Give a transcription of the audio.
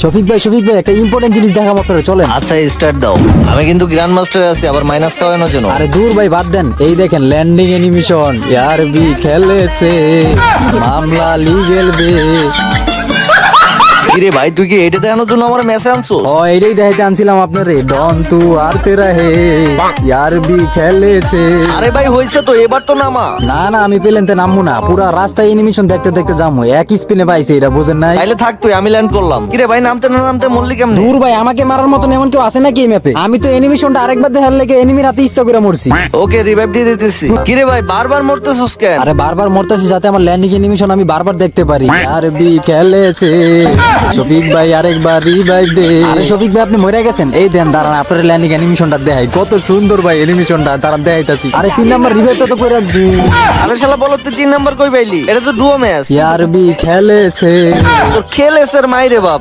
শফিক ভাই একটা ইম্পর্টেন্ট জিনিস দেখাবো আপনারা, চলেন। আচ্ছা স্টার্ট দাও। আমি কিন্তু গ্র্যান্ড মাস্টার আছি, আবার মাইনাস খাওয়ানোর জন্য। আরে দূর ভাই, বাদ দেন। এই দেখেন ল্যান্ডিং অ্যানিমেশন, ইয়ার বি খেলেছে মামলা লিগেল বে। কিরে ভাই, তুই কি এটা দেখানোর জন্য আমার মেসেজ আনছো? ও এইটাই দেখাইতে আনছিলাম আপনারে। ডন তু আর তেরা হে ইয়ার বি খেলেছে। আরে ভাই হইছে তো, এবার তো নামা। না আমি পেলেনতে নামবো না, পুরা রাস্তায় অ্যানিমেশন দেখতে দেখতে যাবো। এক স্পিনে পাইছে, এটা বুঝেন নাই? তাইলে থাক তুই, আমি ল্যান্ড করলাম। কিরে ভাই, নামতে না নামতে মরলি কেমনে? দূর ভাই, আমাকে মারার মতন এমন কেউ আছে নাকি এই ম্যাপে? আমি তো অ্যানিমেশনটা আরেকবার দেখার লেগে এনিমি রাতে ইচ্ছা করে মরছি। ওকে রিভাইভ দিয়ে দিতেছি। কিরে ভাই, বারবার মরতেছস কেন? আরে বারবার মরতেছি যাতে আমার ল্যান্ডিং অ্যানিমেশন আমি বারবার দেখতে পারি। আর বি খেলেছে শফিক ভাই, আরেকবার রিভাইভ দে। আরে শফিক ভাই, আপনি মরে গেছেন। এই দেন, দাঁড়ান আপনার ল্যান্ডিং অ্যানিমেশনটা দেখাই। কত সুন্দর ভাই অ্যানিমেশনটা, তারা দেখাইতাছি। আরে 3 নাম্বার রিভাইভটা তো করে রাখবি। আরে শালা বলো, তুই 3 নাম্বার কই পাইলি? এটা তো ডুও ম্যাচ। আর বি খেলেছে। তোর খেলেছে মাইরে বাপ।